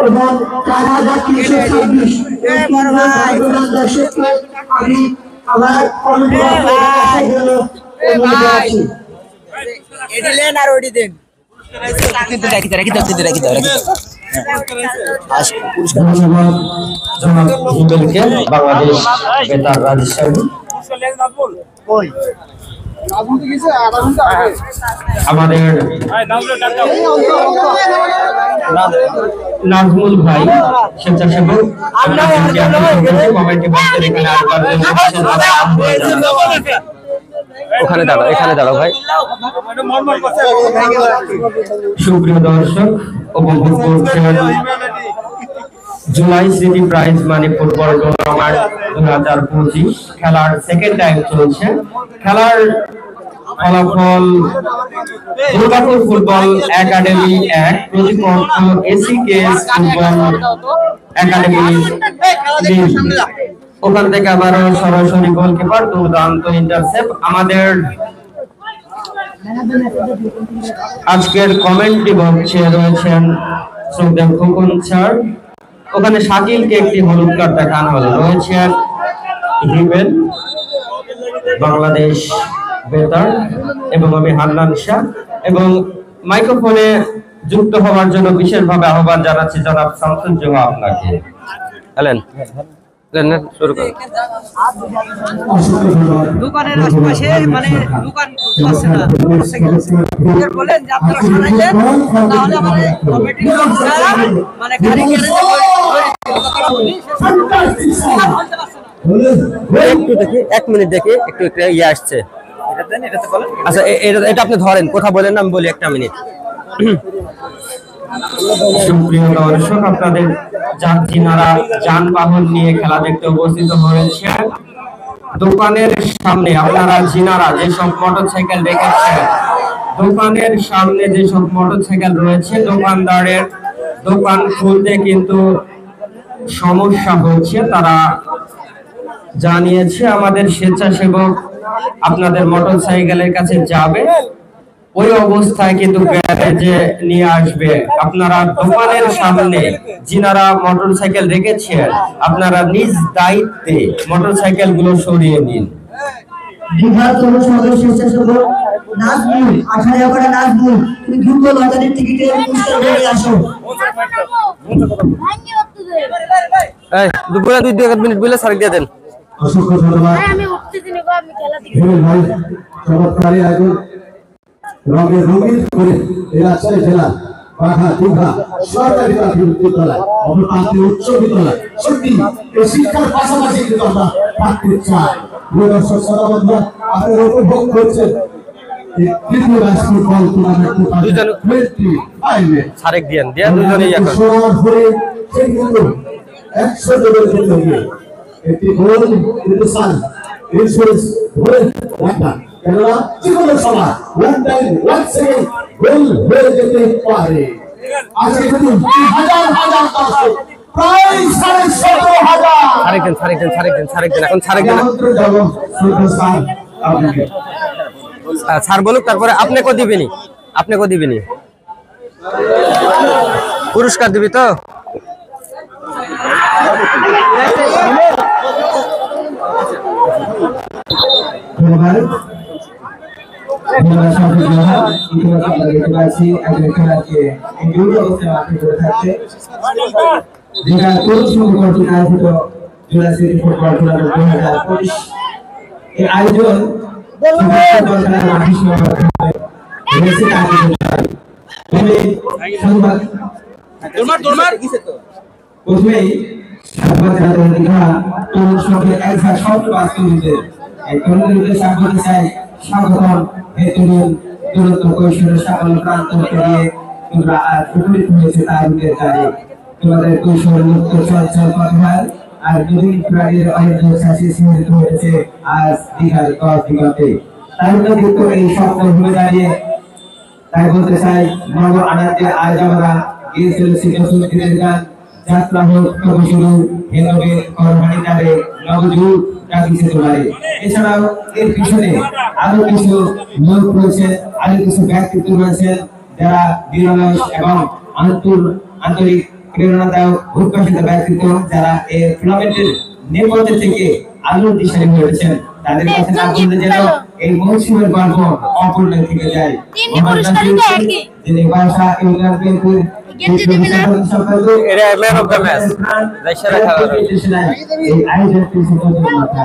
এবং 4326 দর্শককে আমি আমার কমিটি এডিলেন আর ওডি দেন কিন্তু রাখি দাও ধন্যবাদ জনাব হিমেলকে বাংলাদেশ বেতার রাজশাহী। আমাদের নাজমুল ভাই স্বেচ্ছাসেবক ওখানে দাঁড়াও ভাই। সুপ্রিয় দর্শক, উপভোগ করছেন জুলাই স্মৃতি প্রাইজ মানি ফুটবল টুর্নামেন্ট 2025 খেলার সেকেন্ড টাইম চলছে। খেলার ফলাফল দুর্গাপুর ফুটবল একাডেমি 1 প্রতিপক্ষ এসিকেএস ফুটবল একাডেমি 2। ওখান থেকে আবারও সরাসরি গোলকিপার দুর্দান্ত ইন্টারসেপ্ট। আমাদের আজকের কমেন্ট্রি বক্সে রয়েছেন শ্রদ্ধেয় খোকন স্যার। ওখানে শাকিলকে একটি হলুদ কার্ড দেখানো হলো। রয়েছেন হিমেল বাংলাদেশ বেতার এবং আমি হান্নান শাহ, এবং মাইক্রোফোনে যুক্ত হওয়ার জন্য বিশেষভাবে আহ্বান জানাচ্ছি জনাব শামসুজ্জোহা আপনাকে। শুরু করুন। দোকানের আশেপাশে মানে দোকান আছে না বলেন যে আপনারা সরাইলেন তাহলে আমাদের কমিটি মানে গাড়ি একটু দেখি 1 মিনিট দেখি একটু ইয়ে আসছে। আচ্ছা এটা আপনি ধরেন, কথা বলেন না, আমি বলি 1 মিনিট। সুপ্রিয় দর্শক, আপনাদের যাত্রীরা যানবাহন নিয়ে খেলা দেখতে উপস্থিত হয়েছে দোকানের সামনে। আপনারা যিনারা যেসব মোটরসাইকেল রেখেছেন দোকানের সামনে, যেসব মোটরসাইকেল রয়েছে, দোকানদারের দোকান খুলতে কিন্তু সমস্যা হচ্ছে। তারা জানিয়েছে আমাদের স্বেচ্ছাসেবক আপনাদের মোটরসাইকেলের কাছে যাবে, ওই অবস্থায় কিন্তু গ্যারেজে নিয়ে আসবে। আপনারা দোকানের সামনে যিনারা মোটরসাইকেল রেখেছেন আপনারা নিজ দায়িত্বে মোটরসাইকেল গুলো সরিয়ে নিন। নাজমুল 18 করে নাজমুল, তুমি দ্রুত লটারির টিকিটের পুরস্কার নিয়ে আসো। এই দুপুরে 2 মিনিট বলে সার্ক দিয়ে দেন। অসংখ্য ধন্যবাদ। আমি উঠতে দিন গো, আমি খেলা দেখি। ভাই চমৎকারী আয়োজন রঙে রঙিন করে এই রাজশাহী জেলা পাখা দীঘা সরকারি প্রাথমিক বিদ্যালয় অবকাশে উচ্চ বিদ্যালয় সত্যি এই শিক্ষার পাশাপাশি কিন্তু আমরা প্রাথমিক চাই। দর্শক শ্রোতাবন্ধু, আপনারা উপভোগ করছেন তৃতীয় রাষ্ট্রীয় বল টুর্নামেন্ট 2025 সারেক দিয়েন দিয়া দুজনেই এখন শহরে কিন্তু 100 জনের জন্য একটি গোল কিন্তু সাল ইনস্যুরেন্স ধরে রাখা কেননা জীবনের সময় one time one second goal হয়ে যেতে পারে। আজকে কিন্তু হাজার হাজার দর্শক প্রায় 17,500 সারেক দেন এখন সারেক দেন। স্যার বলুক, তারপরে আপনাকে দিবেনি পুরস্কার দিবি তো। আয়োজন প্রথমেই স্বাগতম দুরন্ত কৈশোরের সকল প্রান্ত পেরিয়ে তোমরা আজ উপনীত হয়েছে তারুণ্যের কাজে। তোমাদের কৈশোর মুক্ত চঞ্চল কথায় আর দুদিন প্রাণীর অহেতুক শাসি স্মৃত হয়েছে আজ দীঘার দশ দিগন্তে। তারুণ্য যুক্ত এই স্বপ্ন হয়ে দাঁড়িয়ে তাই বলতে চাই, নব আনন্দে আজ আমরা গিয়ে চলেছি নতুন দিনের গান। যাত্রা হোক তবে শুরু, হেলবে করবানি নারে নবযুগ ডাকিছে তোমারে। এছাড়াও এর পিছনে আরো কিছু লোক রয়েছে, আরো কিছু ব্যক্তিত্ব রয়েছে যারা নিরলস এবং আন্তরিক প্রেরণাদায়ক উদ্ভাসিত ব্যক্তিত্ব যারা এই টুর্নামেন্টের নেপথ্য থেকে আলোর দিশারি হয়েছেন, তাদের কাছে না বললে যেন এই মৌসুমের গল্প অপূর্ণ থেকে যায়। যিনি বাসা ইউনিয়ন বিএনপির এরা ম্যান অফ দ্য ম্যাচ সেরা খেলোয়াড়। এই আয়োজনটি সুন্দর মাথা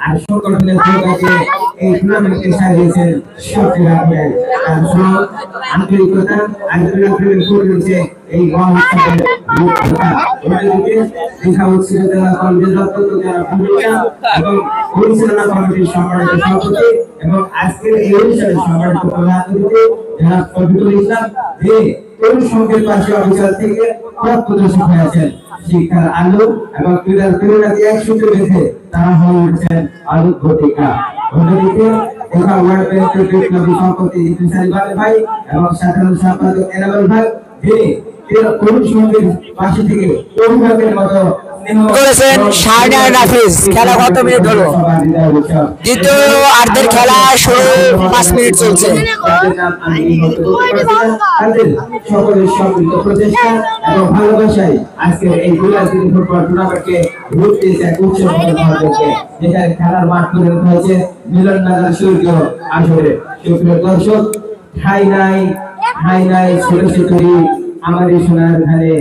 আর সংগঠনের ভূমিকাকে এই টুর্নামেন্টে সাজিয়েছেন সবচেয়ে রাখবেন আর আন্তরিকতা আন্তরিক করেছে এই মহোৎসবের রূপরেখা। অন্যদিকে শিক্ষা উচ্চবিদ্যালয় কলেজের রত্ন যারা ভূমিকা এবং পরিচালনা কমিটির সম্মানিত সভাপতি এবং আজকের এই অনুষ্ঠানের সম্মানিত প্রধান অতিথি যারা শফিকুল ইসলাম যে তরুণ সংঘের পাশে অফিসার থেকে পথ প্রদর্শক হয়েছেন, শিক্ষার আলো এবং ক্রীড়ার প্রেরণাকে একসঙ্গে রেখে তারা হয়ে উঠছেন আলোক ঘটিকা। অন্যদিকে ঢাকা ওয়ার্ড ব্যাংকের বিপ্লবী সভাপতি ইতিসারি ভাই এবং সাধারণ সম্পাদক এনামুল ভাই যিনি তরুণ সংঘের পাশে থেকে অভিভাবকের মতো করেছেন শাহরিয়ার নাফিস। খেলা কত মিনিট হলো? দ্বিতীয় অর্ধের খেলা শুরু 5 মিনিট চলছে। সকলের সম্মিলিত প্রচেষ্টা এবং ভালোবাসায় আজকে এই বিলাসিনী ফুটবল টুর্নামেন্টকে রূপ দিয়েছে এক উৎসব মনোভাবকে, যেখানে খেলার মাঠ পরিণত হয়েছে মিলননগর সূর্য আসরে। সুপ্রিয় দর্শক, ঠাই নাই ছোট ছোটরি আমাদের সোনার ধারে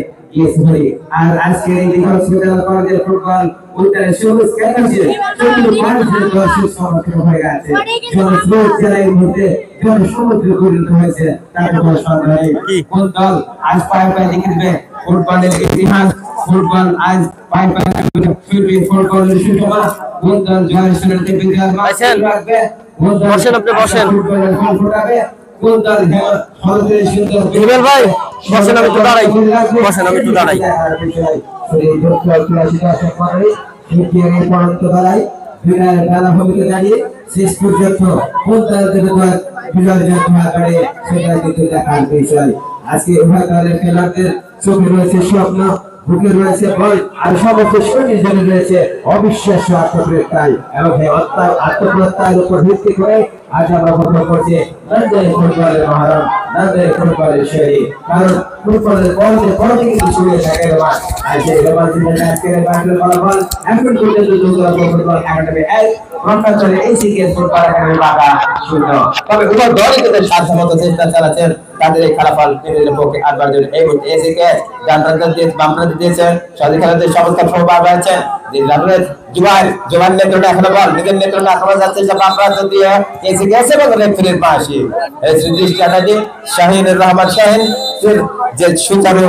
আর আজকের এই হসপিটাল কলেজের ফুটবল উদ্যানের সবুজ ক্যাম্পাসে দর্শক সমর্থন হয়ে গেছে। জনস্রোত জেলার মধ্যে জনসমুদ্র পরিণত হয়েছে। তার কোনো সন্দেহ নেই কোন দল আজ পায়ে দেখে দিবে ফুটবলের ইতিহাস। ফুটবল আজ পায়ে ফিরবে ফুটবলের সূচনা। কোন দল জয়ের শুরুতে বিজয় রাখবে, কোন দল ফুটবলের ফল ফোটাবে, কোন দল হিমেল ভাই বসেন, আমি তো দাঁড়াই, বসেন আমি তো দাঁড়াই। শেষ পর্যন্ত কোন দল বিজয় করে সেটা কিন্তু দেখার বিষয়। আজকে উভয় দলের খেলোয়াড়দের চোখে রয়েছে স্বপ্ন, বুকে রয়েছে ভয় আর সমস্ত শরীর জন্য রয়েছে অবিশ্বাস্য আত্মপ্রত্যয় এবং এই আত্মপ্রত্যয়ের উপর ভিত্তি করে আজ আমরা গঠন করছি নান্দাই ফুটবলের মহারণ, নান্দাই ফুটবলের শৈলী। কারণ ফুটবলের পরে কিন্তু শুরু হয়ে থাকে রোমান। আর সেই রোমান সিজনে আজকের বাংলার ফলাফল এখন পর্যন্ত দুর্গাপুর ফুটবল একাডেমি 1, রক্ষাচলে এসিকে ফুটবল একাডেমি বাঁকা 0। তবে উভয় দলই তাদের সাধ্যমতো চেষ্টা চালাচ্ছেন তাদের এই ফলাফল নিজেদের পক্ষে আনবার জন্য। এই মুহূর্তে এসিকে বামপ্রান্তে দিয়েছেন সাদি খেলাতে চমৎকার প্রভাব রয়েছেন জোয়ান নেত্রটা এখনো বল নিজের নেত্রটা এখনো যাচ্ছে বামপ্রান্ত দিয়ে এসিকে এসে এবং রেফারির পাশে শাহিনুর রহমান শাহিন যে সুচারু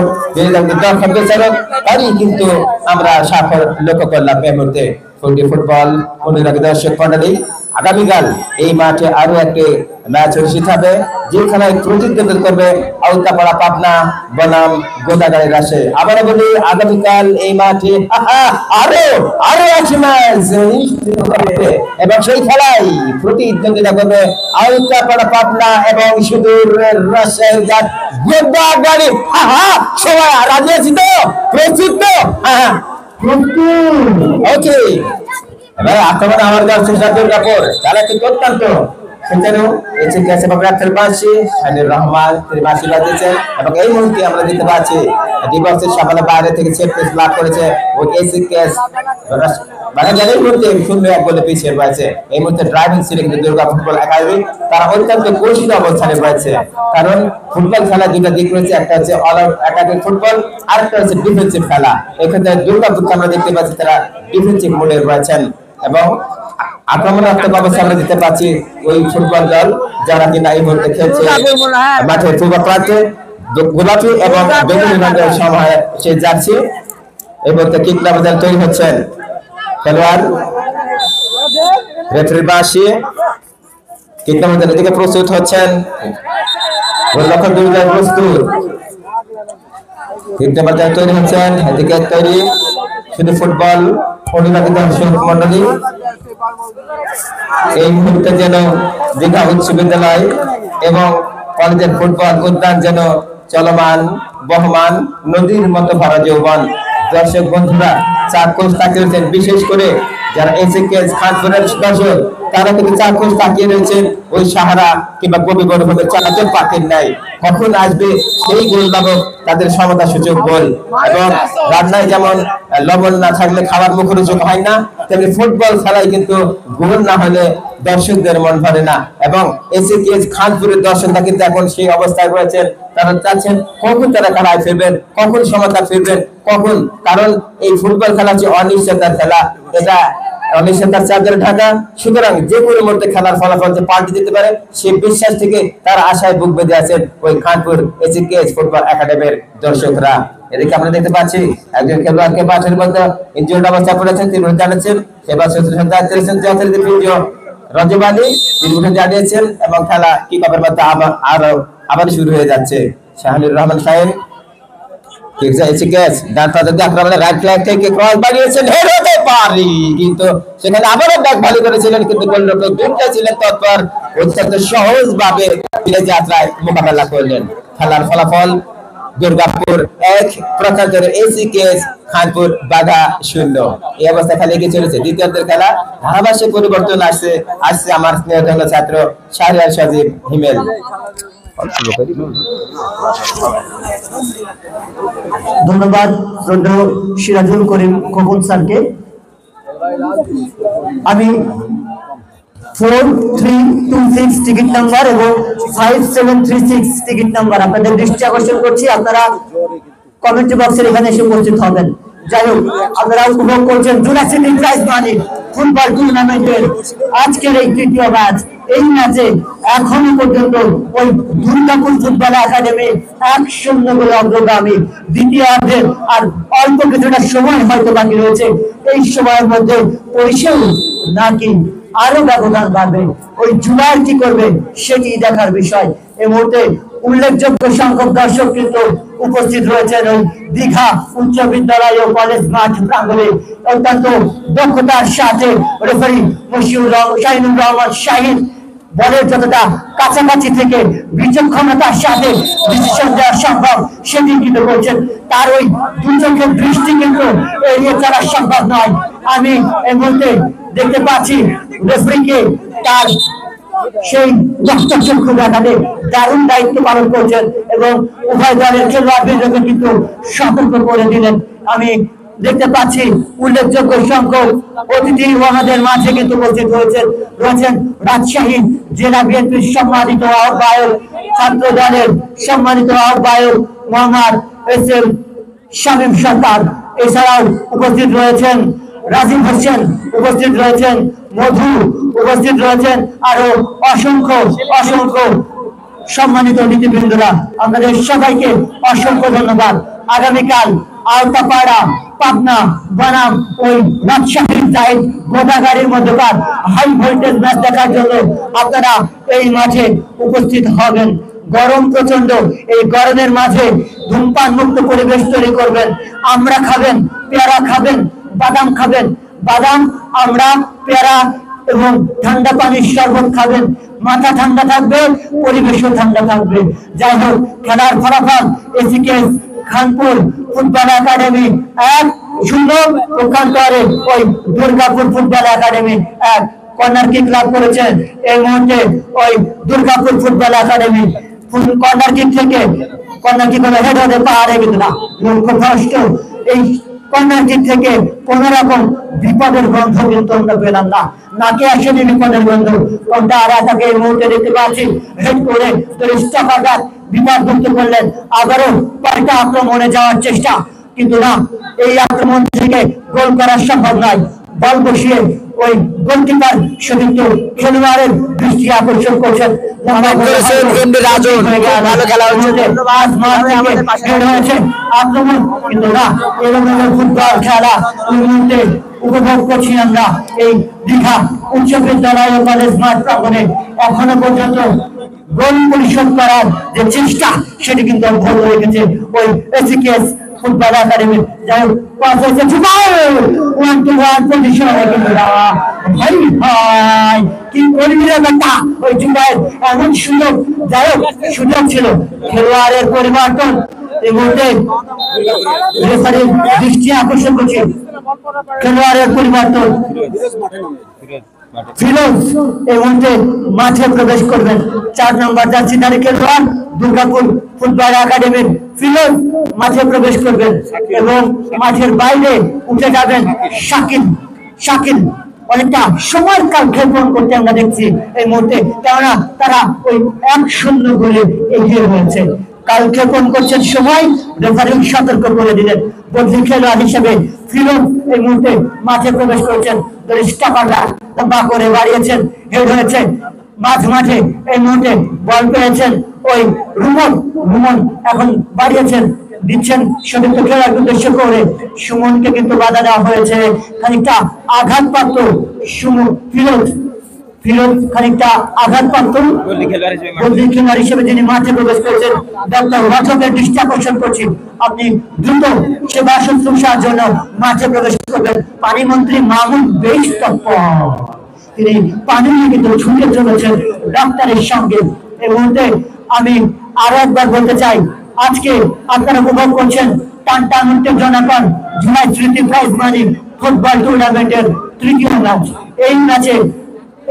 দর্শক বিচারক তারই কিন্তু আমরা সাফল্য লক্ষ্য করলাম এই মুহূর্তে। ফুটবল অনুরাগী দর্শক মন্ডলী, আগামীকাল এই মাঠে আরো একটি ম্যাচ অনুষ্ঠিত হবে, যে খেলায় প্রতিদ্বন্দ্বিতা করবে আউতাপাড়া পাবনা বনাম গোদাগাড়ি রাশে। আবার বলি আগামীকাল এই মাঠে আরো একটি ম্যাচ অনুষ্ঠিত হবে এবং সেই খেলায় প্রতিদ্বন্দ্বিতা করবে আউতাপাড়া পাবনা এবং সুদূর রাজশাহী গোদাগাড়ি। সবাই রাজি আছি তো? প্রস্তুত তো? ওকে, এবার আক্রমণ আমার কাছে সাজুর কাপড় তারা কিন্তু অত্যন্ত সেখানেও এসে গেছে বাবরাতের পাশে শাহিনুর রহমান তিনি বাঁশি বাজিয়েছেন এবং এই মুহূর্তে আমরা দেখতে পাচ্ছি ডিবক্সের সামনে বাইরে থেকে সেট পিস লাভ করেছে ও এসি কেস মানে জানেন মুহূর্তে 0-1 গোলে পিছিয়ে রয়েছে। এই মুহূর্তে ড্রাইভিং সিটে কিন্তু দুর্গা ফুটবল একাডেমি তারা অত্যন্ত কঠিন অবস্থানে রয়েছে, কারণ ফুটবল খেলা দুটো দিক রয়েছে, একটা হচ্ছে অল আউট অ্যাটাকিং ফুটবল আর একটা হচ্ছে ডিফেন্সিভ খেলা। এক্ষেত্রে দুর্গা ফুটবল আমরা দেখতে পাচ্ছি তারা ডিফেন্সিভ মোডে রয়েছেন এবং আক্রমণাত্মক অবস্থা আমরা দেখতে পাচ্ছি ওই ফুটবল দল যারা কিনা এই মুহূর্তে খেলছে মাঠে পূর্ব প্রান্তে গোলাপি এবং বেগুনি রঙের সমাহার সে জার্সি। এই মুহূর্তে কিক লাভাজার তৈরি হচ্ছেন খেলোয়াড় রেফারি বাঁশি কিক লাভাজার এদিকে প্রস্তুত হচ্ছেন গোলরক্ষক দুর্গার প্রস্তুত কিক লাভাজার তৈরি হচ্ছেন এদিকে তৈরি শুধু ফুটবল অনুরাগী দর্শক মন্ডলী। এই মুহূর্তে যেন দীঘা উচ্চ বিদ্যালয় এবং কলেজের ফুটবল উদ্যান যেন চলমান বহমান নদীর মতো ভরা যৌবন। দর্শক বন্ধুরা চাক্ষুষ তাকিয়েছেন, বিশেষ করে যারা এসিকে খানপুরের দর্শক তারা কিন্তু চাক্ষুষ তাকিয়ে রয়েছেন ওই সাহারা কিংবা কবি বনভূমির চলাচল পাখির নাই কখন আসবে সেই গোল লাভক তাদের সমতা সূচক গোল। এবং রান্নায় যেমন লবণ না থাকলে খাবার মুখরোচক হয় না, তেমনি ফুটবল খেলায় কিন্তু গোল না হলে দর্শকদের মন ভরে না। এবং এসিকেএস খানপুরের দর্শকরা কিন্তু এখন সেই অবস্থায় রয়েছেন, তারা চাচ্ছেন কখন তারা খেলায় ফিরবেন, কখন সমতা ফিরবেন, কখন। কারণ এই ফুটবল খেলা হচ্ছে অনিশ্চয়তার খেলা, এটা অনিশ্চয়তার চাদরে ঢাকা। সুতরাং যে কোনো মুহূর্তে খেলার ফলাফল যে পাল্টে দিতে পারে সেই বিশ্বাস থেকে তারা আশায় বুক বেঁধে আছেন ওই খানপুর এসিকেএস ফুটবল একাডেমির দর্শকরা। এদিকে আমরা দেখতে পাচ্ছি একজন খেলোয়াড়কে মাঠের মধ্যে ইনজুর্ড অবস্থায় পড়েছেন, তিনি জানাচ্ছেন সেবা রজবানি তিনি উঠে জানিয়েছেন এবং খেলা কি কবের মধ্যে আবার শুরু হয়ে যাচ্ছে। শাহানুর রহমান সাহেব কিন্তু সেখানে আবারও ব্যাক ভালো করেছিলেন, কিন্তু গোলরক্ষক দুইটা ছিলেন তৎপর, অত্যন্ত সহজ ভাবে যাত্রায় মোকাবেলা করলেন। খেলার ফলাফল দুর্গাপুর 1, প্রকান্তরে এসিকেএস খানপুর বাঘা 0। এই অবস্থা খেলে এগিয়ে চলেছে দ্বিতীয়ার্ধের খেলা। ধারাভাষ্যে পরিবর্তন আসছে আমার স্নেহধন্য ছাত্র শাহরিয়ার সজীব হিমেল। ধন্যবাদ সিরাজুল করিম খোকন স্যারকে। আমি 4326 টিকিট নাম্বার এবং 5736 টিকিট নাম্বার আপনাদের দৃষ্টি আকর্ষণ করছি, আপনারা কমেন্ট বক্সের এখানে এসে উপস্থিত হবেন। যাই হোক, আপনারা উপভোগ করছেন জুনাসিটি প্রাইজ মানি ফুটবল টুর্নামেন্টের আজকের এই তৃতীয় ম্যাচ। এই ম্যাচে এখনো পর্যন্ত ওই দুর্গাপুর ফুটবল একাডেমি 1-0 গোলে অগ্রগামী। দ্বিতীয়ার্ধের আর অল্প কিছুটা সময় হয়তো বাকি রয়েছে, এই সময়ের মধ্যে পরিশেও নাকি আরো ব্যবধান বাড়বে, ওই জুলার কি করবে সেটি দেখার বিষয়। এই মুহূর্তে উল্লেখযোগ্য সংখ্যক দর্শক কিন্তু উপস্থিত রয়েছেন ওই দীঘা উচ্চ বিদ্যালয় ও কলেজ মাঠ প্রাঙ্গণে। অত্যন্ত দক্ষতার সাথে রেফারি শাহিনুর রহমান শাহিন বলের যতটা কাছাকাছি থেকে বিচক্ষণতার সাথে ডিসিশন দেওয়া সম্ভব সেটি কিন্তু করছেন। তার ওই দুচোখের দৃষ্টি কিন্তু এড়িয়ে চলা সম্ভব নয়। আমি এই মুহূর্তে দেখতে পাচ্ছি রেফারিকে তার সেই রক্তচক্ষু দেখাতে দারুণ দায়িত্ব পালন করছেন এবং উভয় দলের খেলোয়াড়দেরকে কিন্তু সতর্ক করে দিলেন। আমি দেখতে পাচ্ছি উল্লেখযোগ্য সংখ্যক অতিথি আমাদের মাঝে কিন্তু উপস্থিত রয়েছেন রাজশাহী জেলা বিএনপির সম্মানিত আহ্বায়ক, ছাত্র দলের সম্মানিত আহ্বায়ক মোহাম্মদ এস.এম. শামীম সরকার, এছাড়াও উপস্থিত রয়েছেন রাজীব হোসেন, উপস্থিত রয়েছেন মধু, উপস্থিত রয়েছেন আরো অসংখ্য সম্মানিত অতিথিবৃন্দরা। আপনাদের সবাইকে অসংখ্য ধন্যবাদ। আগামীকাল আওতাপাড়া, পাবনা বনাম ওই রাজশাহীর জাহিদ গোদাগাড়ির মধ্যকার হাই ভোল্টেজ ম্যাচ দেখার জন্য আপনারা এই মাঠে উপস্থিত হবেন। গরম প্রচন্ড, এই গরমের মাঝে ধূমপান মুক্ত পরিবেশ তৈরি করবেন। আমরা খাবেন, পেয়ারা খাবেন, বাদাম খাবেন, বাদাম আমরা, পেয়ারা এবং ঠান্ডা পানির শরবত খাবেন। মাথা ঠান্ডা থাকবে, পরিবেশও ঠান্ডা থাকবে। যাই হোক, খেলার ফলাফল এসিকেএস খানপুর ফুটবল একাডেমি 1-0, প্রকান্তরে ওই Durgapur football academy 1। Corner kick লাভ করেছেন এই মুহূর্তে ওই Durgapur football academy. Corner kick থেকে কর্নার কিক হলো হেড হতে পারে কিন্তু না, লক্ষ্য ভ্রষ্ট। এই কর্নার কিক থেকে কোন রকম বিপদের গন্ধ কিন্তু আমরা পেলাম না, নাকে আসেনি বিপদের গন্ধ। কোনটা আর তাকে এই মুহূর্তে দেখতে পাচ্ছি হেড করে স্টপারটা বিপদমুক্ত করলেন। আবারও পাল্টা আক্রমণে যাওয়ার চেষ্টা, কিন্তু না, এই আক্রমণ থেকে গোল করা সম্ভব নয়। বল বসিয়ে ওই গোলকিপার সতীর্থ খেলোয়াড়ের দৃষ্টি আকর্ষণ করছেন। আক্রমণ কিন্তু না, এলোমেলো ফুটবল খেলা উপভোগ করছি আমরা এই দীঘা উচ্চ বিদ্যালয় ও কলেজ মাঠ প্রাঙ্গণে। এখনো পর্যন্ত গোল পরিশোধ করার যে চেষ্টা সেটি কিন্তু অব্যাহত রেখেছে ওই এসিকেএস ফুটবল একাডেমি। যাই হোক, পাস হয়েছে 1-1 পজিশনে, কিন্তু ভাই ভাই কি করবি রে বেটা, ওই জুবাইর এমন সুযোগ, যাই হোক সুযোগ ছিল। খেলোয়াড়ের পরিবর্তন এই মুহূর্তে রেফারির দৃষ্টি আকর্ষণ করছে। খেলোয়াড়ের পরিবর্তন ফিরোজ এই মুহূর্তে মাঠে প্রবেশ করবেন। 4 নম্বর জার্সিধারী খেলোয়াড় দুর্গাপুর ফুটবল একাডেমির ফিরোজ মাঠে প্রবেশ করবেন এবং মাঠের বাইরে উঠে যাবেন শাকিল। অনেকটা সময়ের কাল ক্ষেপণ করতে আমরা দেখছি এই মুহূর্তে, কেননা তারা ওই 1-0 গোলে এগিয়ে হয়েছে। কাল ক্ষেপণ করছেন সময়, রেফারি সতর্ক করে দিলেন। বদলি খেলোয়াড় হিসেবে ফিরোজ এই মুহূর্তে মাঠে প্রবেশ করেছেন। স্টপাররা লম্বা করে বাড়িয়েছেন, হেড হয়েছে মাঠে। এই মুহূর্তে বল পেয়েছেন ওই রুমন এখন বাড়িয়েছেন, দিচ্ছেন সতীর্থ খেলার উদ্দেশ্য করে। সুমনকে কিন্তু বাধা দেওয়া হয়েছে, খানিকটা আঘাতপ্রাপ্ত ফিরোজ খানিকটা আঘাতপ্রাপ্ত বদলি খেলোয়াড় হিসেবে যিনি মাঠে প্রবেশ করেছেন। ডক্টর রথকের দৃষ্টি আকর্ষণ করছি, আপনি দ্রুত সেবা শুশ্রূষার জন্য মাঠে প্রবেশ করবেন। পানি মন্ত্রী মাহমুদ বেশ তৎপর, তিনি পানি নিয়ে কিন্তু ছুটে চলেছেন ডাক্তারের সঙ্গে। এই মুহূর্তে আমি আরো একবার বলতে চাই, আজকে আপনারা উপভোগ করছেন টান উত্তেজনাকর জুলাই স্মৃতি প্রাইজ মানি ফুটবল টুর্নামেন্টের তৃতীয় ম্যাচ। এই ম্যাচে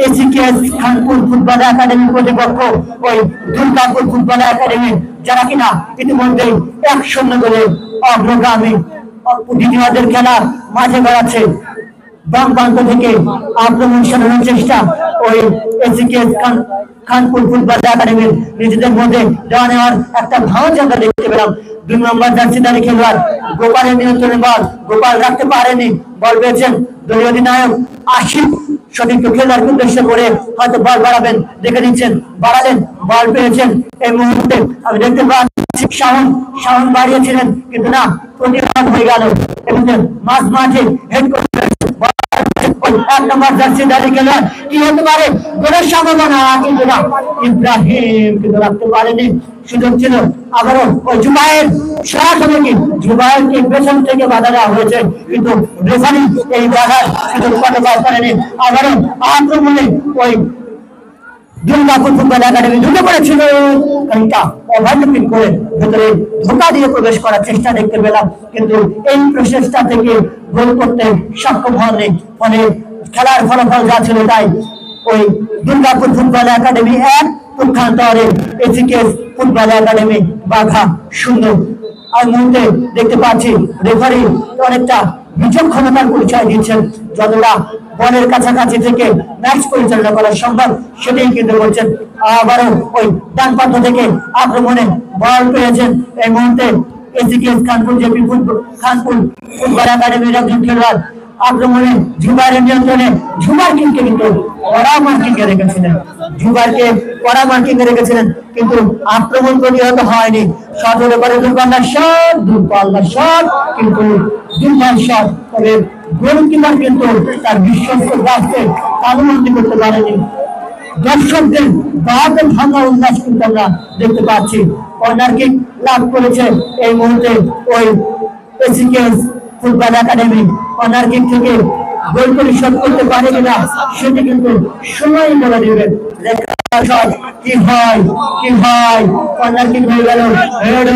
এসিকেএস খানপুর ফুটবল একাডেমি প্রতিপক্ষ ওই দুর্গাপুর ফুটবল একাডেমি, যারা কিনা ইতিমধ্যে 1-0 গোলে অগ্রগামী। দ্বিতীয়দের খেলা মাঠে বেড়াচ্ছে, বাম প্রান্ত থেকে আক্রমণ সারানোর চেষ্টা ওই এসিকেএস খানপুর ফুটবল একাডেমির নিজেদের মধ্যে দেওয়া নেওয়ার একটা ভাঁজ আমরা দেখতে পেলাম। 2 নম্বর জার্সিধারী খেলোয়াড় গোপালের নিয়ন্ত্রণে বল, গোপাল রাখতে পারেনি, বল পেয়েছেন দলীয় অধিনায়ক আশিক। সতীর্থ খেলোয়াড়কে উদ্দেশ্য করে হয়তো বল বাড়াবেন, দেখে নিচ্ছেন, বাড়ালেন, বল পেয়েছেন। এই মুহূর্তে আমি দেখতে পাচ্ছি শাওন বাড়িয়েছিলেন, কিন্তু না, প্রতিহত হয়ে গেল এবং মাঠে হেড করে 1 নম্বর জার্সিধারী খেলোয়াড় কি হতে পারে গোলের সম্ভাবনা, কিন্তু না, ইব্রাহিম কিন্তু রাখতে পারেনি। সুযোগ ছিল আবারও ওই জুবায়েরকে পেছন থেকে বাধা দেওয়া হয়েছে, কিন্তু রেফারি এই বাধার সুযোগ পায়নি। আবারও আক্রমণে ওই দুর্গাপুর ফুটবল একাডেমি ঢুকে পড়েছিল, খানিকটা ওভারলুকিং করে ভেতরে ধোঁকা দিয়ে প্রবেশ করার চেষ্টা দেখতে পেলাম, কিন্তু এই প্রচেষ্টা থেকে গোল করতে সক্ষম হননি। ফলে খেলার ফলাফল যা ছিল তাই, ওই দুর্গাপুর ফুটবল একাডেমি 1, পক্ষান্তরে এসিকেএস ফুটবল একাডেমি বাঘা 0। আর মুহূর্তে দেখতে পাচ্ছি রেফারি অনেকটা বিচক্ষণতার পরিচয় দিচ্ছেন, যতটা বলের কাছাকাছি থেকে ম্যাচ পরিচালনা করা সম্ভব সেটাই কিন্তু বলছেন। আবারও ওই ডান প্রান্ত থেকে আক্রমণে বল পেয়েছেন এই মুহূর্তে এসিকেএস খানপুর ফুটবল একাডেমির একজন খেলোয়াড়। আক্রমণে জুবাইরের নিয়ন্ত্রণে জুবাইরকে কিন্তু কড়া মার্কিংয়ে রেখেছিলেন, কিন্তু আক্রমণ প্রতিহত হয়নি। শট হলে পরে দূরপাল্লা শট, কিন্তু দুর্বল শট, তবে গোলকিপার কিন্তু তার বিশ্বস্ত গাছকে তালুবন্দি করতে পারেনি। দর্শকদের বাহাতে ভাঙা উল্লাস কিন্তু আমরা দেখতে পাচ্ছি। কর্নার কিক লাভ করেছে এই মুহূর্তে ওই এসিকেএস ফুটবল একাডেমি। কর্নার কিক থেকে গোল পরিশোধ করতে পারে কিনা সেটি কিন্তু সময় বলে দেবেন। কি হয় কর্নার কিক হয়ে গেল, হেড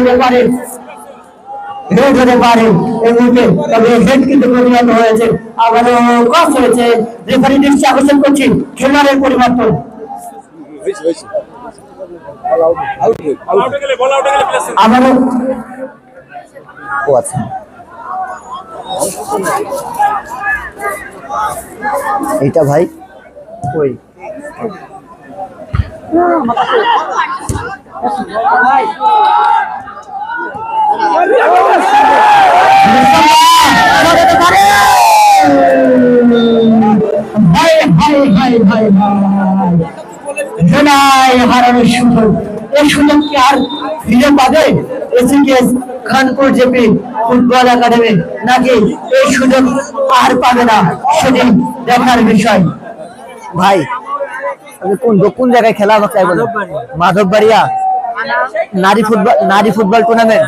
হতে পারে এই মুহূর্তে, তবে হেড কিন্তু পরিণত হয়েছে। আবারও ক্রস হয়েছে, রেফারি দৃষ্টি আকর্ষণ করছি খেলোয়াড়ের পরিবর্তন। আবারও আচ্ছা, এইটা ভাই ওই হারানোর সুযোগ, এই সুযোগ কি আর ফিরে পাবে এসিকেএস খানপুর জেপি ফুটবল একাডেমি, নাকি এই সুযোগ আর পাবে না, সেটি দেখার বিষয়। ভাই কোন জায়গায় খেলা হবে? মাধববাড়িয়া নারী ফুটবল টুর্নামেন্ট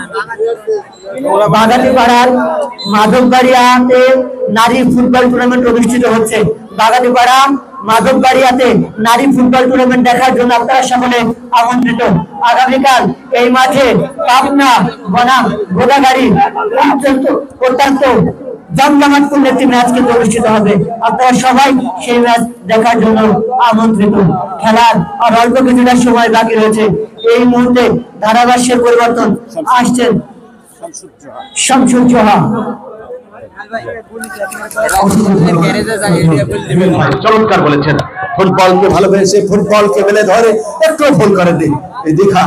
বাগাতিপাড়ার মাধববাড়িয়াতে নারী ফুটবল টুর্নামেন্ট অনুষ্ঠিত হচ্ছে। বাগাতিপাড়া মাধববাড়িয়াতে নারী ফুটবল টুর্নামেন্ট দেখার জন্য আপনারা সকলে আমন্ত্রিত। আগামীকাল এই মাঠে পাবনা বনাম গোদাগাড়ি অত্যন্ত জমজমাটপূর্ণ একটি ম্যাচ কিন্তু অনুষ্ঠিত হবে। আপনারা সবাই সেই ম্যাচ দেখার জন্য আমন্ত্রিত। খেলার আর অল্প কিছুটা সময় বাকি রয়েছে। এই মুহূর্তে ধারাভাষ্যের পরিবর্তন আসছেন শামসুল জোহা। চমৎকার বলেছেন, ফুটবলকে ভালোবেসে ফুটবলকে মেলে ধরে একটু ভুল করেননি। এই দীঘা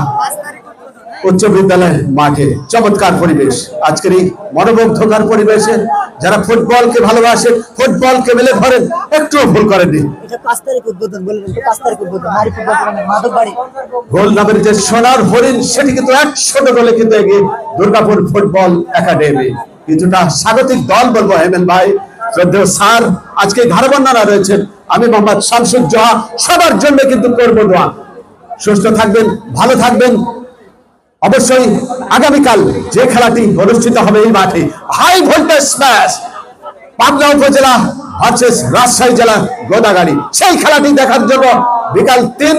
উচ্চ বিদ্যালয় মাঠে চমৎকার পরিবেশ, আজকের এই মনোমুগ্ধকর পরিবেশে যারা ফুটবলকে ভালোবাসে ফুটবলকে মেলে ধরেন একটু ভুল করেননি। গোল নামের যে সোনার হরিণ সেটি কিন্তু 100 গোলে কিন্তু এগিয়ে দুর্গাপুর ফুটবল একাডেমি। কিছুটা স্বাগতিক দল বলবো হেমেন ভাই, শ্রদ্ধেয় স্যার আজকে ধারাবর্ণনা রয়েছেন। আমি মোহাম্মদ শামসুল জোহা সবার জন্য কিন্তু করবো দোয়া। সুস্থ থাকবেন, ভালো থাকবেন। অবশ্যই আগামীকাল যে খেলাটি অনুষ্ঠিত হবে এই মাঠে, হাই ভোল্টেজ ম্যাচ পাবনা উপজেলা ভার্সেস রাজশাহী জেলা গোদাগাড়ি, সেই খেলাটি দেখার জন্য বিকাল 3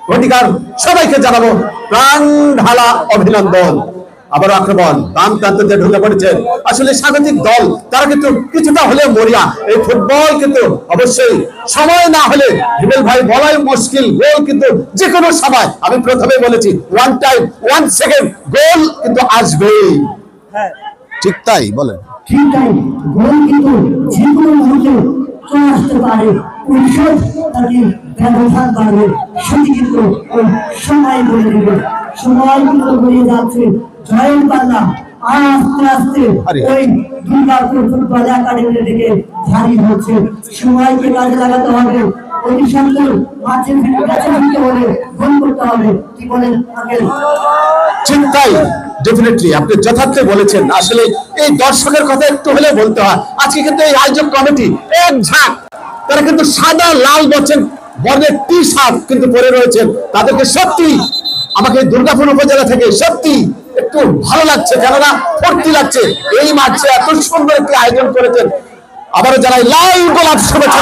ঘটিকার সবাইকে জানাবো প্রাণ ঢালা অভিনন্দন। আবার আক্রমণ বাম প্রান্ত দিয়ে ঢুকে পড়েছেন আসলে স্বাগতিক দল, তারা কিন্তু কিছুটা হলেও মরিয়া। এই ফুটবল কিন্তু অবশ্যই সময় না হলে হিমেল ভাই বলাই মুশকিল, গোল কিন্তু যে কোনো সময়, আমি প্রথমে বলেছি 1 টাইম 1 সেকেন্ড গোল কিন্তু আসবেই। ঠিক তাই বলেন, ঠিক তাই, গোল কিন্তু যে কোনো মুহূর্তে চলে আসতে পারে। পরিষদ তাকে ব্যবধান বাড়বে, সেটি কিন্তু সময় বলে দেবে। সময় কিন্তু গড়িয়ে যাচ্ছে, জয়ের পাল্লা আস্তে আস্তে ওই দুর্গাপুর ফুটবল একাডেমির দিকে ধারি হচ্ছে। সময়কে কাজে লাগাতে হবে, অতি সুন্দর মাঠের কাছে ফিরতে হলে গোল করতে হবে। কি বলেন আঙ্কেল? ঠিক তাই, ডেফিনেটলি আপনি যথার্থ বলেছেন। আসলে এই দর্শকের কথা একটু হলেও বলতে হয়। আজকে কিন্তু এই আয়োজক কমিটি এক ঝাঁক, তারা কিন্তু সাদা লাল বর্ণের টি শার্ট কিন্তু পরে রয়েছেন। তাদেরকে সত্যি আমাকে দুর্গাপুর উপজেলা থেকে সত্যি একটু ভালো লাগছে, কেননা ফুর্তি লাগছে। এই মাঠে এত সুন্দর একটি আয়োজন করেছেন। আবারও জানাই লাল গোলাপ শুভেচ্ছা।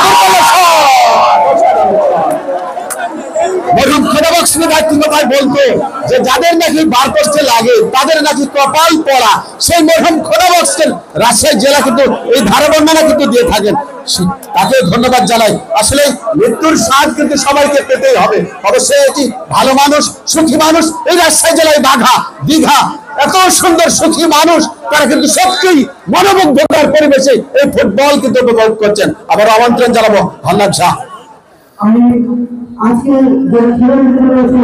বলতো যে যাদের নাকি বারকষ্টে লাগে তাদের নাকি কপাল পড়া, সেই মরহুম খোদা বক্সেন রাজশাহী জেলা কিন্তু এই ধারাবর্ণনা কিন্তু দিয়ে থাকেন, তাকে ধন্যবাদ জানাই। আসলে মৃত্যুর স্বাদ কিন্তু সবাইকে পেতেই হবে। অবশ্যই এটি ভালো মানুষ, সুখী মানুষ এই রাজশাহী জেলায় বাঘা দীঘা এত সুন্দর সুখী মানুষ, তারা কিন্তু সত্যিই মনোমুগ্ধকর পরিবেশে এই ফুটবল কিন্তু উপভোগ করছেন। আবার আমন্ত্রণ জানাবো হান্নান শাহ। আমি আজকে যে খেলাধুলা রয়েছে,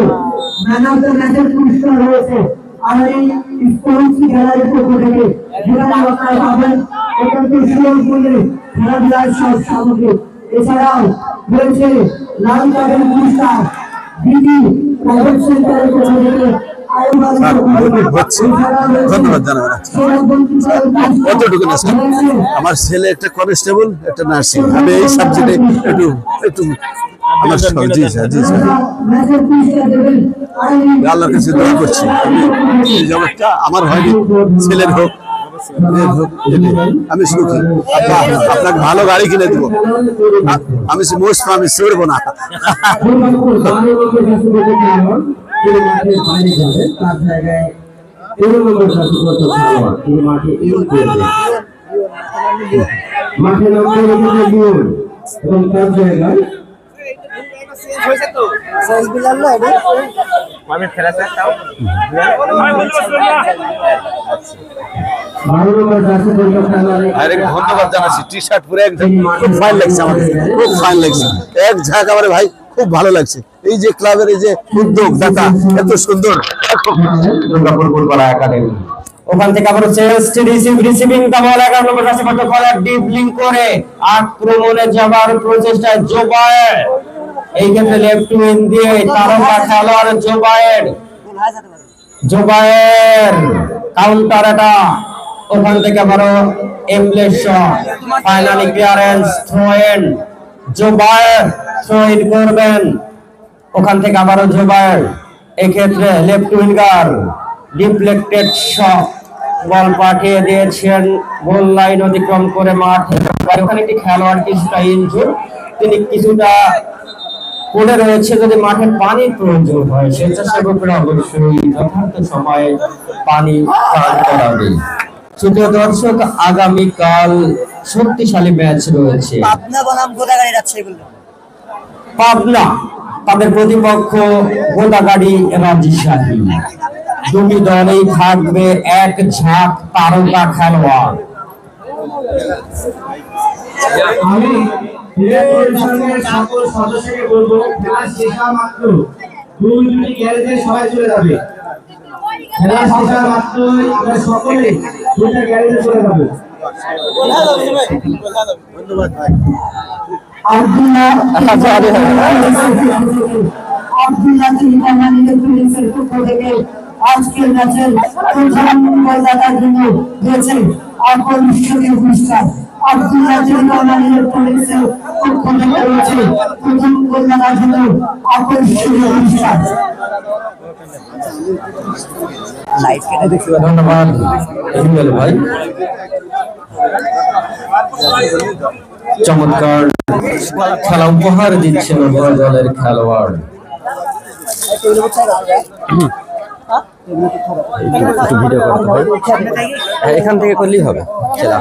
ম্যান অফ দ্য ম্যাচের পুরস্কার রয়েছে আর এই স্পোর্টস গ্যালারির পক্ষ থেকে, যেখানে আপনারা পাবেন অত্যন্ত সুলভ মূল্যে খেলাধুলার সব সামগ্রী। এছাড়াও রয়েছে লাল কার্ডের পুরস্কার, বিডি প্রাইভেট সেন্টারের পক্ষ থেকে আমার ছেলে একটা কনস্টেবল, একটা নার্সিং, আমি এই সাবজেক্টে একটু আমার জি স্যার জি স্যার আল্লাহর কাছে দোয়া করছি। এই জগৎটা আমার হয়নি, ছেলের হোক আমি সুখী। আপনাকে ভালো গাড়ি কিনে দেবো, আমি মোস্ট আমি চড়বো না। তার জায়গায় 13 নম্বর জাতীয়গত খেলোয়াড় তিনি মাঠে ইউজ করবেন, মাঠে নামতে এবং তার জায়গায় ধন্যবাদ জানাচ্ছি। টি শার্ট পরে একদম খুব ফাইন লাগছে, আমাদের খুব ফাইন লাগছে। এক ঝাঁক আমার ভাই খুব ভালো লাগছে। এই যে ক্লাবের এই যে উদ্যোগ দাতা এত সুন্দর, দুর্গাপুর ফুটবল একাডেমি। ওখান থেকে আবার রিসিভিং দাবল 11 নম্বর কাছে পড়তে কলার ডিপলিং করে আক্রমণে যাবার প্রচেষ্টায় জোবায়ের, এই ক্ষেত্রে লেফট উইং দিয়ে তারকা খেলোয়াড় জোবায়ের কাউন্টার অ্যাটাক, ওখান থেকে আবার এমপ্লেস shot, finally clearance throw in, Jobayer throw in করবেন, ওখান থেকে আবারও জোবায়ের, এই ক্ষেত্রে left winger deflected shot, ball পাঠিয়ে দিয়েছেন গোল লাইন অতিক্রম করে মাঠে। ওখানে একটি খেলোয়াড় কিছুটা ইনজুর, তিনি কিছুটা পড়ে রয়েছে। যদি মাঠে পানির প্রয়োজন হয় স্বেচ্ছাসেবকরা অবশ্যই যথার্থ সময়ে পানি পান করাবে। সুপ্রিয় দর্শক, আগামীকাল শক্তিশালী ম্যাচ রয়েছে। পাবনা বনাম গোদাগাড়ি রাজশাহী বললো। পাবনা তাদের প্রতিপক্ষ গোদাগাড়ি রাজশাহী। দুটি দলেই থাকবে এক ঝাঁক তারকা খেলোয়াড়। আমি পরিষদের সকল সদস্যকে বলবো, খেলা শেষ হওয়া মাত্র দুটি গ্যারেজে সবাই চলে যাবে। খেলা শেষ হওয়া মাত্রই আমরা সকলে দুটা গ্যারেজে চলে যাবে। আজকের ম্যাচের প্রথম মর্যাদার জন্য হয়েছে আকর্ষণীয় পুরস্কার। আব্দুল্লাহ জিন্দাবাদ ইলেকট্রনিক্সের পক্ষ থেকে রয়েছে প্রথম মর্যাদার জন্য আকর্ষণীয় পুরস্কার। ধন্যবাদ ইসমাইল ভাই, চমৎকার খেলা উপহার দিচ্ছেন উভয় দলের খেলোয়াড়। একটু ভিডিও করতে হয়, এখান থেকে করলেই হবে খেলা।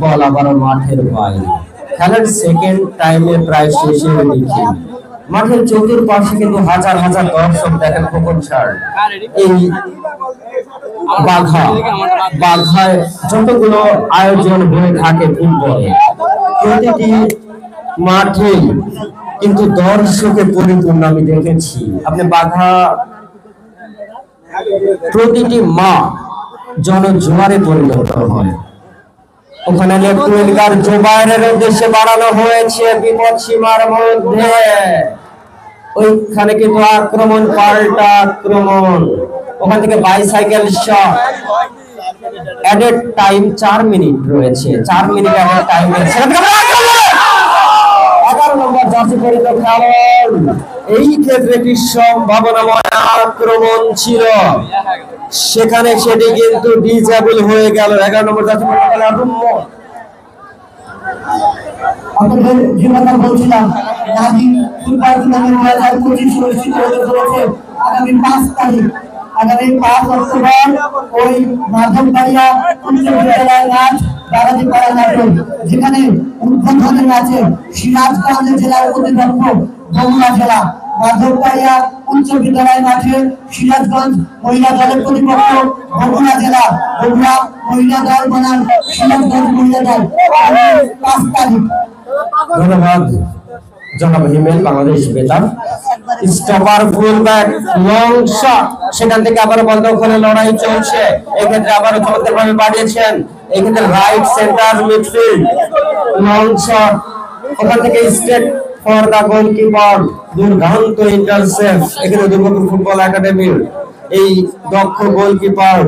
বল আবার মাঠের বাইরে। খেলার সেকেন্ড টাইমে প্রায় শেষের দিকে মাঠের চতুর্পাশে কিন্তু হাজার হাজার দর্শক দেখেন খোকন স্যার। এই বাঘায় যতগুলো আয়োজন হয়ে থাকে ফুটবলে, প্রতিটি মাঠে কিন্তু দর্শকে পরিপূর্ণ আমি দেখেছি। আপনি বাঘা প্রতিটি মা জনজোয়ারে পরিণত হয়। ওখানে লেফট উইঙ্গার জোবায়েরের উদ্দেশ্যে বাড়ানো হয়েছে বিপদ সীমার মধ্যে। ওইখানে কিন্তু আক্রমণ পাল্টা আক্রমণ, ওখান থেকে bicycle shot. Added time 4 minute রয়েছে, 4 মিনিট অ্যাডেড টাইম রয়েছে। 11 নম্বর জার্সি পরিহিত খেলোয়াড়, এই ক্ষেত্রে একটি সম্ভাবনাময় আক্রমণ ছিল, সেখানে সেটি কিন্তু ডিজেবল হয়ে গেল। 11 নম্বর জার্সি পরিহিত খেলোয়াড় আপনাদের যেটা বলছিলাম, নাজি ফুটবল টুর্নামেন্ট 2025 অনুষ্ঠিত হতে চলেছে আগামী 5 তারিখ, আগামী 5 অক্টোবর ওই মাধববাড়িয়া উচ্চ বিদ্যালয় মাঠ বাগাতিপাড়া নাটক, যেখানে উদ্বোধনের আছে সিরাজগঞ্জ জেলার প্রতিপক্ষ বগুড়া জেলা। মাধববাড়িয়া উচ্চ বিদ্যালয় মাঠে সিরাজগঞ্জ মহিলা দলের প্রতিপক্ষ বগুড়া জেলা। বগুড়া মহিলা দল বনাম সিরাজগঞ্জ মহিলা দল 5 তারিখ। ধন্যবাদ জনাব হিমেল। বাংলাদেশ বেতার স্টপার ফুলব্যাক লং শট, সেখান থেকে আবার বন্ধ করে লড়াই চলছে। এক্ষেত্রে আবারও চমৎকারভাবে বাড়িয়েছেন, এক্ষেত্রে right centre midfield long shot, ওখান থেকে স্ট্রেট ফর দা গোলকিপার, দুর্দান্ত ইন্টারসেপ্ট। এখানে দুর্গাপুর ফুটবল একাডেমির এই দক্ষ গোলকিপার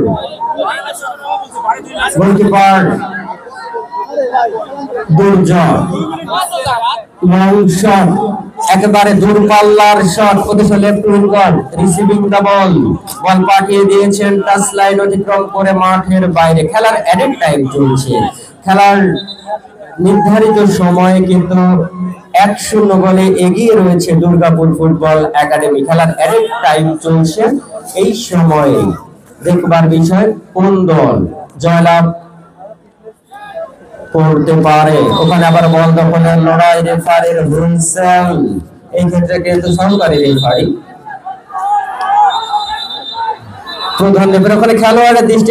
দুর্জয় লং শট, একেবারে দূরপাল্লার শট, প্রতিশোধ লেফট উইঙ্গার রিসিভিং দা বল, বল পাঠিয়ে দিয়েছেন টাচ লাইন অতিক্রম করে মাঠের বাইরে। খেলার অ্যাডেড টাইম চলছে, খেলার নির্ধারিত সময়ে কিন্তু 1-0 গোলে এগিয়ে রয়েছে দুর্গাপুর ফুটবল একাডেমি। খেলার অ্যাডেড টাইম চলছে, এই সময়ে দেখবার বিষয় কোন দল জয়লাভ করতে পারে। ওখানে আবার বল দখলের লড়াই, রেফারির হুইসেল, এই ক্ষেত্রে কিন্তু সহকারী রেফারি প্রধান রেফারি। ওখানে খেলোয়াড়ের দৃষ্টি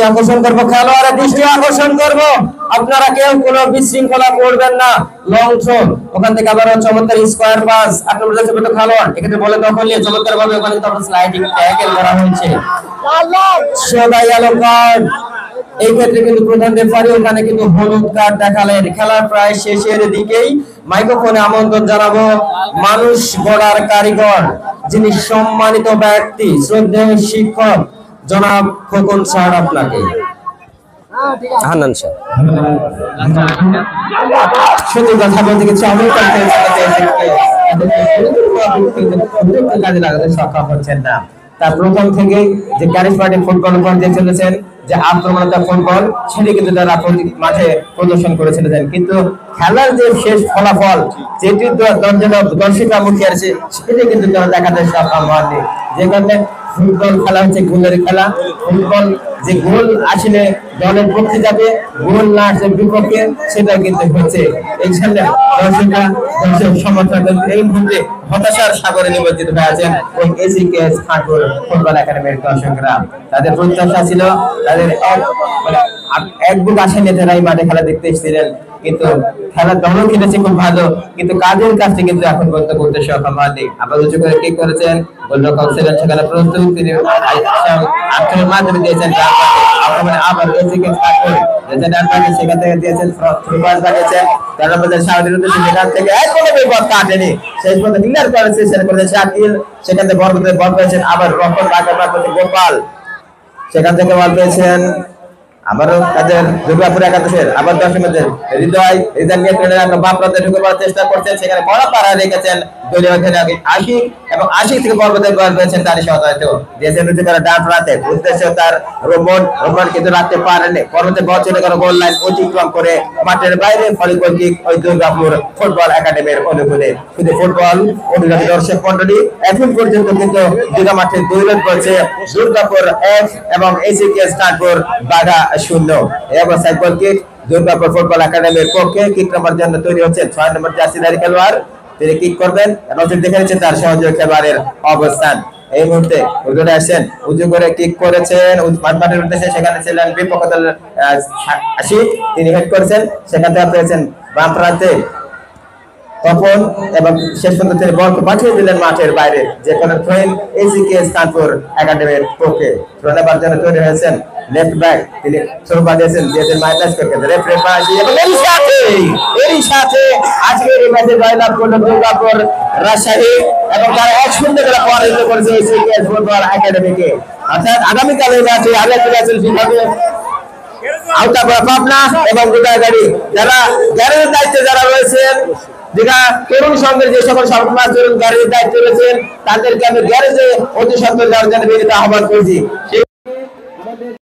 আকর্ষণ করবো, আপনারা কেউ কোনো বিশৃঙ্খলা করবেন না। লং থ্রো, ওখান থেকে আবার চমৎকার স্কয়ার পাস, 8 নম্বর জার্সি পরিহিত খেলোয়াড় এক্ষেত্রে বলে দখল নিয়ে চমৎকার ভাবে ওখানে তো স্লাইডিং ট্যাকল করা হয়েছে, সাদা ইয়েলো কার্ড। এই ক্ষেত্রে কিন্তু প্রধান রেফারি ওখানে কিন্তু হলুদ কার্ড দেখালেন। খেলার প্রায় শেষের দিকেই মাইক্রোফোনে আমন্ত্রণ জানাবো মানুষ গড়ার কারিগর, যিনি সম্মানিত ব্যক্তি, শ্রদ্ধেয় শিক্ষক জনাব খোকন স্যার, আপনাকে হান্নান স্যার। সত্যি কথা বলতে গেছি, আমি কাজে লাগাতে সক্ষম হচ্ছেন না। তার প্রথম থেকে যে ক্যারিজমাটিক ফুটবল উপহার চলেছেন, যে আক্রমণাত্মক ফুটবল, সেটি কিন্তু তারা মাঠে প্রদর্শন করেছিলেন, কিন্তু খেলার যে শেষ ফলাফল, যেটি দর্শকরা মুখে আছে, সেটি কিন্তু তারা দেখাতে সক্ষম হয়নি। যে কারণে ফুটবল খেলা হচ্ছে গুণের খেলা, ফুটবল যে গোল আসলে দলের পক্ষে যাবে, গোল না আসলে বিপক্ষে, সেটা কিন্তু হচ্ছে। এইখানে দর্শক সমর্থক এই মুহূর্তে হতাশার সাগরে নিমজ্জিত হয়ে আছেন ওই এসিকে খানপুর ফুটবল একাডেমির দর্শকরা। তাদের প্রত্যাশা ছিল, তাদের এক বুক আশা নিয়ে তারা এই মাঠে খেলা দেখতে এসেছিলেন, কিন্তু খেলার দলও খেলেছে খুব ভালো, কিন্তু কাজের কাজটি কিন্তু এখন পর্যন্ত করতে সক্ষম হয়নি। আবার উঁচু করে কিক করেছেন, গোলরক্ষক ছিলেন সেখানে প্রস্তুত, তিনি আক্রমণের মাধ্যমে দিয়েছেন আক্রমণে আবার এসিকে খানপুর ডান পাশে সেখান থেকে দিয়েছেন ফ্রিপাস বানিয়েছেন, তার মধ্যে স্বাগতিক উদ্দেশ্যে সেখান থেকে কোনো বিপদ কাটেনি, শেষ পর্যন্ত ক্লিয়ার করেছে সেখানে করেছেন শাকিল, সেখান থেকে বল পেয়েছেন আবার রক্ষক গোপাল, সেখান থেকে বল পেয়েছেন আবারও তাদের দুর্গাপুর একাদশের আবার দর্শকদের হৃদয় নিয়ন্ত্রণে বাম প্রান্তে ঢুকে পড়ার চেষ্টা করছেন, সেখানে বড় পাড়া রেখেছেন দলীয় অধিনায়ক আশিক, এবং আশিক থেকে বল পেয়েছেন তারই সহায়তা দিয়েছেন ডান প্রান্তে, উদ্দেশ্য তার রোমন কিন্তু রাখতে পারেননি, পরবর্তী বল চলে গেল গোল লাইন অতিক্রম করে মাঠের বাইরে, ফলে গোল কিক ওই দুর্গাপুর ফুটবল একাডেমির অনুকূলে। শুধু ফুটবল অনুরাগী দর্শক মন্ডলী এখন পর্যন্ত কিন্তু দীঘা মাঠে দৌড় করছে দুর্গাপুর 1 এবং এসিকেএস কানপুর বাঘা 0। এই অবস্থায় গোল কিক দুর্গাপুর ফুটবল একাডেমির পক্ষে, কিক নাম্বার জন্য তৈরি হচ্ছে 6 নম্বর জার্সিধারী খেলোয়াড়, তিনি কিক করবেন এবং তিনি দেখে নিচ্ছেন তার সহযোগী খেলোয়াড়ের অবস্থান। এই মুহূর্তে উজুরে আসেন, উজু করে কিক করেছেন মাঠের উদ্দেশ্যে, সেখানে ছিলেন বিপক্ষ দলের আশিক, তিনি হেড করেছেন, সেখান থেকে পেয়েছেন বাম প্রান্তে তপন, এবং শেষ পর্যন্ত তিনি বল পাঠিয়ে দিলেন মাঠের বাইরে, যেখানে থ্রোইন এসিকেএস কানপুর একাডেমির পক্ষে। থ্রো নেবার জন্য তৈরি হয়েছেন লেফট ব্যাক, তিনি থ্রো দিয়েছেন মাইনাস করতে রেফারি পাশে, এবং এরই সাথে আজকের এই ম্যাচে জয়লাভ করলো দুর্গাপুর রাজশাহী, এবং তারা 1-0 করে পরাজিত করেছে এসিকেএস ফুটবল একাডেমিকে। অর্থাৎ আগামীকাল এই ম্যাচে আরেকটি ম্যাচ হবে আওতাপাড়া পাবনা এবং গোদাগাড়ি, যারা গ্যারেজের দায়িত্বে যারা রয়েছেন, যেটা তরুণ সংঘের যে সকল সমাজ তরুণ গ্যারেজের দায়িত্বে রয়েছেন, তাদেরকে আমি গ্যারেজে অতি সত্তর যাওয়ার জন্য বিনীত আহ্বান করছি।